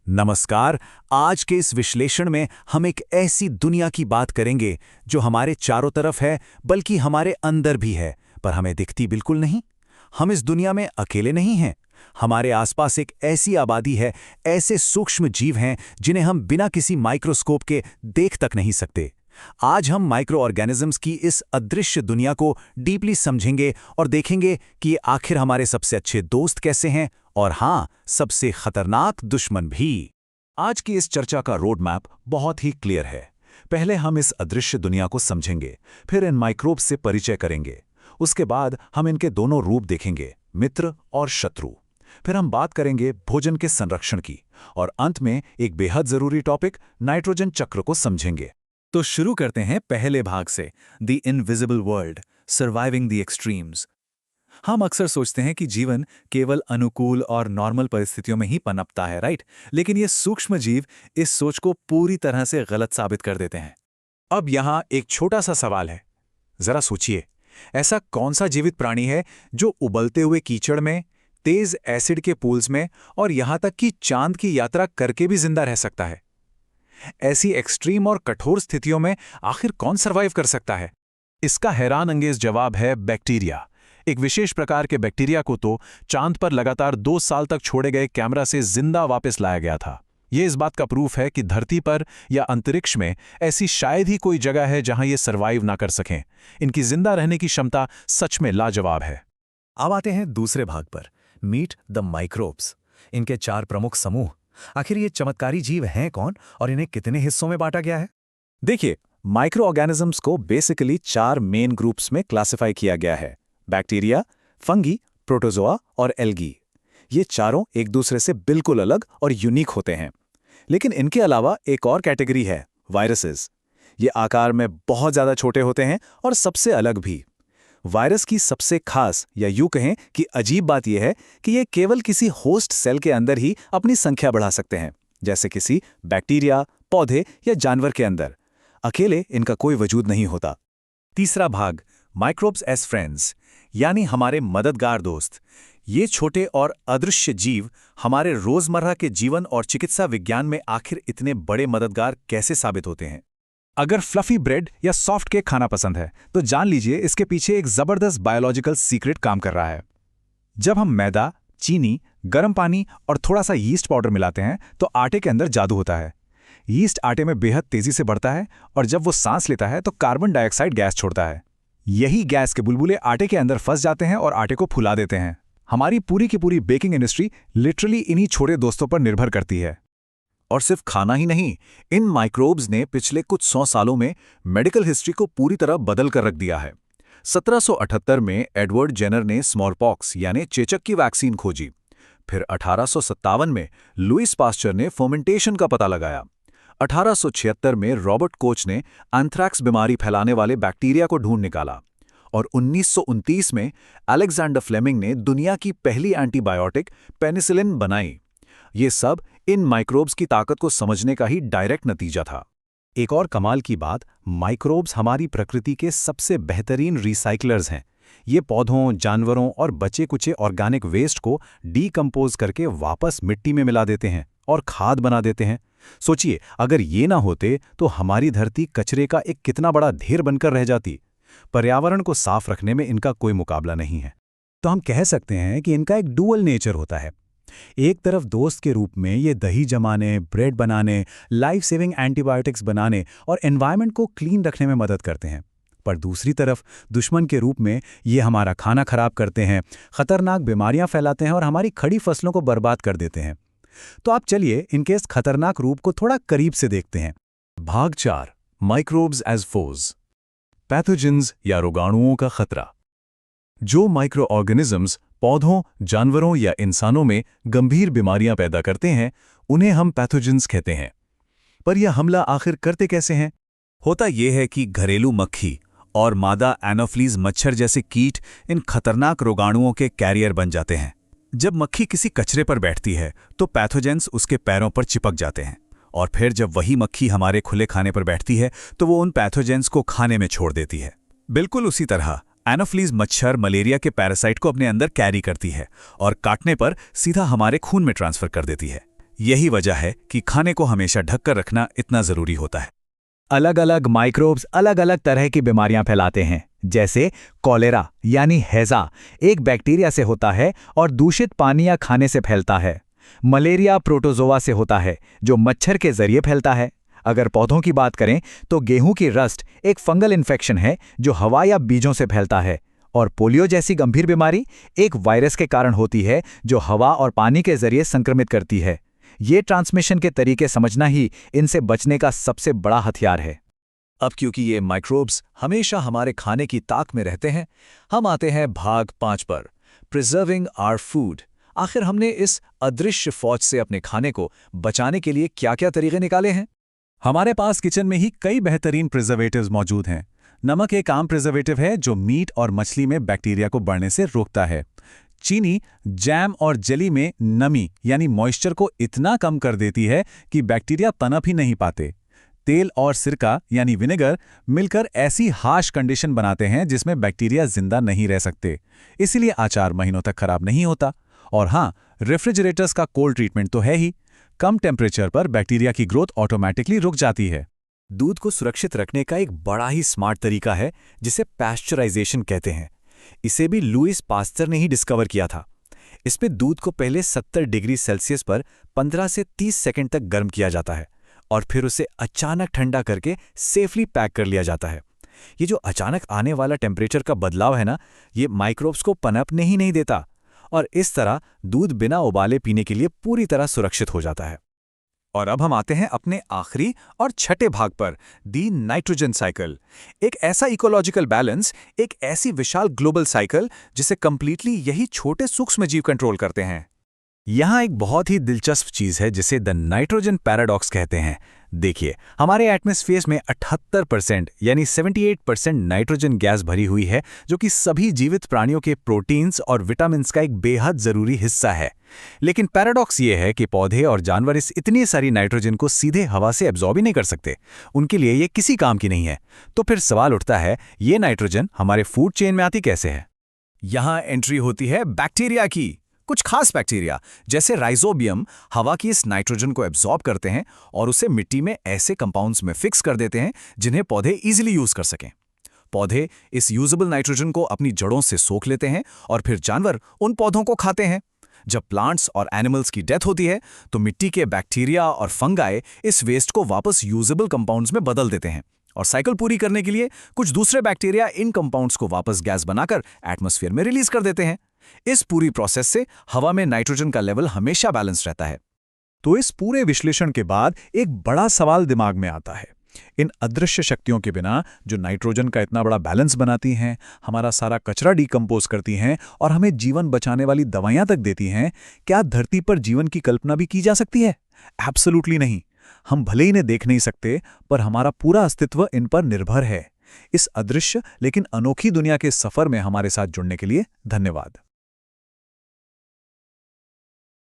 नमस्कार। आज के इस विश्लेषण में हम एक ऐसी दुनिया की बात करेंगे जो हमारे चारों तरफ है, बल्कि हमारे अंदर भी है, पर हमें दिखती बिल्कुल नहीं। हम इस दुनिया में अकेले नहीं हैं। हमारे आसपास एक ऐसी आबादी है, ऐसे सूक्ष्म जीव हैं जिन्हें हम बिना किसी माइक्रोस्कोप के देख तक नहीं सकते। आज हम माइक्रो ऑर्गेनिजम्स की इस अदृश्य दुनिया को डीपली समझेंगे और देखेंगे कि ये आखिर हमारे सबसे अच्छे दोस्त कैसे हैं, और हाँ, सबसे खतरनाक दुश्मन भी। आज की इस चर्चा का रोड मैप बहुत ही क्लियर है। पहले हम इस अदृश्य दुनिया को समझेंगे, फिर इन माइक्रोब्स से परिचय करेंगे। उसके बाद हम इनके दोनों रूप देखेंगे, मित्र और शत्रु। फिर हम बात करेंगे भोजन के संरक्षण की, और अंत में एक बेहद जरूरी टॉपिक, नाइट्रोजन चक्र को समझेंगे। तो शुरू करते हैं पहले भाग से, the invisible world, surviving the extremes. हम अक्सर सोचते हैं कि जीवन केवल अनुकूल और नॉर्मल परिस्थितियों में ही पनपता है, राइट? लेकिन ये सूक्ष्म जीव इस सोच को पूरी तरह से गलत साबित कर देते हैं। अब यहाँ एक छोटा सा सवाल है। जरा सोचिए, ऐसा कौन सा जीवित प्राणी है जो उबलते हुए कीचड़ में, तेज एसिड के पूल्स में और यहाँ तक कि चांद की यात्रा करके भी जिंदा रह सकता है? ऐसी एक्सट्रीम और कठोर स्थितियों में आखिर कौन सरवाइव कर सकता है? इसका हैरान अंगेज जवाब है बैक्टीरिया। एक विशेष प्रकार के बैक्टीरिया को तो चांद पर लगातार 2 साल तक छोड़े गए कैमरा से जिंदा वापस लाया गया था। ये इस बात का प्रूफ है कि धरती पर या अंतरिक्ष में ऐसी शायद ही कोई जगह है जहां ये सरवाइव ना कर सकें। इनकी जिंदा रहने की क्षमता सच में लाजवाब है। अब आते हैं दूसरे भाग पर, मीट द माइक्रोब्स। इनके 4 प्रमुख समूह। आखिर ये चमत्कारी जीव हैं कौन और इन्हें कितने हिस्सों में बांटा गया है? देखिए, माइक्रो ऑर्गेनिजम्स को बेसिकली 4 मेन ग्रुप्स में क्लासिफाई किया गया है: बैक्टीरिया, फंगी, प्रोटोजोआ और एल्गी। ये चारों एक दूसरे से बिल्कुल अलग और यूनिक होते हैं। लेकिन इनके अलावा एक और कैटेगरी है, वायरसेस। ये आकार में बहुत ज़्यादा छोटे होते हैं और सबसे अलग भी। वायरस की सबसे खास या यूं कहें कि अजीब बात यह है कि ये केवल किसी होस्ट सेल के अंदर ही अपनी संख्या बढ़ा सकते हैं, जैसे किसी बैक्टीरिया, पौधे या जानवर के अंदर। अकेले इनका कोई वजूद नहीं होता। तीसरा भाग, माइक्रोब्स एज फ्रेंड्स, यानी हमारे मददगार दोस्त। ये छोटे और अदृश्य जीव हमारे रोजमर्रा के जीवन और चिकित्सा विज्ञान में आखिर इतने बड़े मददगार कैसे साबित होते हैं? अगर फ्लफी ब्रेड या सॉफ्ट केक खाना पसंद है, तो जान लीजिए इसके पीछे एक जबरदस्त बायोलॉजिकल सीक्रेट काम कर रहा है। जब हम मैदा, चीनी, गर्म पानी और थोड़ा सा यीस्ट पाउडर मिलाते हैं, तो आटे के अंदर जादू होता है। यीस्ट आटे में बेहद तेजी से बढ़ता है और जब वो सांस लेता है तो कार्बन डाइऑक्साइड गैस छोड़ता है। यही गैस के बुलबुले आटे के अंदर फंस जाते हैं और आटे को फुला देते हैं। हमारी पूरी की पूरी बेकिंग इंडस्ट्री लिटरली इन्हीं छोटे दोस्तों पर निर्भर करती है। और सिर्फ खाना ही नहीं, इन माइक्रोब्स ने पिछले कुछ 100 सालों में मेडिकल हिस्ट्री को पूरी तरह बदल कर रख दिया है। 1778 में एडवर्ड जेनर ने स्मॉलपॉक्स यानी चेचक की वैक्सीन खोजी। फिर 1857 में लुइस पास्चर ने फर्मेंटेशन का पता लगाया। 1876 में रॉबर्ट कोच ने एंथ्रैक्स बीमारी फैलाने वाले बैक्टीरिया को ढूंढ निकाला। और 1929 में अलेक्जेंडर फ्लेमिंग ने दुनिया की पहली एंटीबायोटिक पेनिसिलिन बनाई। ये सब इन माइक्रोब्स की ताकत को समझने का ही डायरेक्ट नतीजा था। एक और कमाल की बात, माइक्रोब्स हमारी प्रकृति के सबसे बेहतरीन रिसाइक्लर्स हैं। ये पौधों, जानवरों और बचे-कुचे ऑर्गेनिक वेस्ट को डीकंपोज करके वापस मिट्टी में मिला देते हैं और खाद बना देते हैं। सोचिए, अगर ये ना होते तो हमारी धरती कचरे का एक कितना बड़ा ढेर बनकर रह जाती। पर्यावरण को साफ रखने में इनका कोई मुकाबला नहीं है। तो हम कह सकते हैं कि इनका एक डुअल नेचर होता है। एक तरफ दोस्त के रूप में ये दही जमाने, ब्रेड बनाने, लाइफ सेविंग एंटीबायोटिक्स बनाने और एनवायरनमेंट को क्लीन रखने में मदद करते हैं, पर दूसरी तरफ दुश्मन के रूप में ये हमारा खाना खराब करते हैं, खतरनाक बीमारियां फैलाते हैं और हमारी खड़ी फसलों को बर्बाद कर देते हैं। तो आप चलिए इनके इस खतरनाक रूप को थोड़ा करीब से देखते हैं। भाग 4, माइक्रोब्स एज फोज, पैथोजेंस या रोगाणुओं का खतरा। जो माइक्रो ऑर्गेनिजम्स पौधों, जानवरों या इंसानों में गंभीर बीमारियां पैदा करते हैं, उन्हें हम पैथोजेंस कहते हैं। पर यह हमला आखिर करते कैसे हैं? होता यह है कि घरेलू मक्खी और मादा एनोफ्लीज मच्छर जैसे कीट इन खतरनाक रोगाणुओं के कैरियर बन जाते हैं। जब मक्खी किसी कचरे पर बैठती है तो पैथोजेंस उसके पैरों पर चिपक जाते हैं, और फिर जब वही मक्खी हमारे खुले खाने पर बैठती है तो वो उन पैथोजेंस को खाने में छोड़ देती है। बिल्कुल उसी तरह एनोफ्लीज मच्छर मलेरिया के पैरासाइट को अपने अंदर कैरी करती है और काटने पर सीधा हमारे खून में ट्रांसफर कर देती है। यही वजह है कि खाने को हमेशा ढककर रखना इतना जरूरी होता है। अलग अलग माइक्रोब्स अलग अलग तरह की बीमारियां फैलाते हैं, जैसे कॉलेरा यानी हैजा एक बैक्टीरिया से होता है और दूषित पानी या खाने से फैलता है। मलेरिया प्रोटोजोआ से होता है जो मच्छर के जरिए फैलता है। अगर पौधों की बात करें तो गेहूं की रस्ट एक फंगल इन्फेक्शन है जो हवा या बीजों से फैलता है। और पोलियो जैसी गंभीर बीमारी एक वायरस के कारण होती है जो हवा और पानी के जरिए संक्रमित करती है। ये ट्रांसमिशन के तरीके समझना ही इनसे बचने का सबसे बड़ा हथियार है। अब क्योंकि ये माइक्रोब्स हमेशा हमारे खाने की ताक में रहते हैं, हम आते हैं भाग 5 पर, प्रिजर्विंग आवर फूड। आखिर हमने इस अदृश्य फौज से अपने खाने को बचाने के लिए क्या-क्या तरीके निकाले हैं? हमारे पास किचन में ही कई बेहतरीन प्रिजर्वेटिव्स मौजूद हैं। नमक एक आम प्रिजर्वेटिव है जो मीट और मछली में बैक्टीरिया को बढ़ने से रोकता है। चीनी जैम और जेली में नमी यानी मॉइस्चर को इतना कम कर देती है कि बैक्टीरिया पनप ही नहीं पाते। तेल और सिरका यानी विनेगर मिलकर ऐसी हार्श कंडीशन बनाते हैं जिसमें बैक्टीरिया जिंदा नहीं रह सकते, इसीलिए अचार महीनों तक खराब नहीं होता। और हाँ, रेफ्रिजरेटर्स का कोल्ड ट्रीटमेंट तो है ही। कम टेम्परेचर पर बैक्टीरिया की ग्रोथ ऑटोमेटिकली रुक जाती है। दूध को सुरक्षित रखने का एक बड़ा ही स्मार्ट तरीका है जिसे पैस्चराइजेशन कहते हैं। इसे भी लुईस पास्चर ने ही डिस्कवर किया था। इसमें दूध को पहले 70 डिग्री सेल्सियस पर 15 से 30 सेकंड तक गर्म किया जाता है और फिर उसे अचानक ठंडा करके सेफली पैक कर लिया जाता है। ये जो अचानक आने वाला टेम्परेचर का बदलाव है ना, ये माइक्रोब्स को पनपने ही नहीं देता और इस तरह दूध बिना उबाले पीने के लिए पूरी तरह सुरक्षित हो जाता है। और अब हम आते हैं अपने आखिरी और छठे भाग पर, दी नाइट्रोजन साइकिल। एक ऐसा इकोलॉजिकल बैलेंस, एक ऐसी विशाल ग्लोबल साइकिल जिसे कंप्लीटली यही छोटे सूक्ष्म जीव कंट्रोल करते हैं। यहाँ एक बहुत ही दिलचस्प चीज है जिसे द नाइट्रोजन पैराडॉक्स कहते हैं। देखिए, हमारे एटमॉस्फेयर में 78% यानी 78% नाइट्रोजन गैस भरी हुई है जो कि सभी जीवित प्राणियों के प्रोटीन्स और विटामिन्स का एक बेहद जरूरी हिस्सा है। लेकिन पैराडॉक्स ये है कि पौधे और जानवर इस इतनी सारी नाइट्रोजन को सीधे हवा से एब्जॉर्ब ही नहीं कर सकते। उनके लिए ये किसी काम की नहीं है। तो फिर सवाल उठता है, ये नाइट्रोजन हमारे फूड चेन में आती कैसे है? यहाँ एंट्री होती है बैक्टीरिया की। कुछ खास बैक्टीरिया जैसे राइजोबियम हवा की इस नाइट्रोजन को एब्जॉर्ब करते हैं और उसे मिट्टी में ऐसे कंपाउंड्स में फिक्स कर देते हैं जिन्हें पौधे इजीली यूज कर सकें। पौधे इस यूजेबल नाइट्रोजन को अपनी जड़ों से सोख लेते हैं और फिर जानवर उन पौधों को खाते हैं। जब प्लांट्स और एनिमल्स की डेथ होती है तो मिट्टी के बैक्टीरिया और फंगाई इस वेस्ट को वापस यूजेबल कंपाउंड्स में बदल देते हैं और साइकिल पूरी करने के लिए कुछ दूसरे बैक्टीरिया इन कंपाउंड्स को वापस गैस बनाकर एटमॉस्फेयर में रिलीज कर देते हैं। इस पूरी प्रोसेस से हवा में नाइट्रोजन का लेवल हमेशा बैलेंस रहता है। तो इस पूरे विश्लेषण के बाद एक बड़ा सवाल दिमाग में आता है, इन अदृश्य शक्तियों के बिना जो नाइट्रोजन का इतना बड़ा बैलेंस बनाती हैं, हमारा सारा कचरा डिकम्पोज करती हैं और हमें जीवन बचाने वाली दवाइयां तक देती हैं, क्या धरती पर जीवन की कल्पना भी की जा सकती है? एब्सोल्युटली नहीं। हम भले ही इन्हें देख नहीं सकते, पर हमारा पूरा अस्तित्व इन पर निर्भर है। इस अदृश्य लेकिन अनोखी दुनिया के सफर में हमारे साथ जुड़ने के लिए धन्यवाद।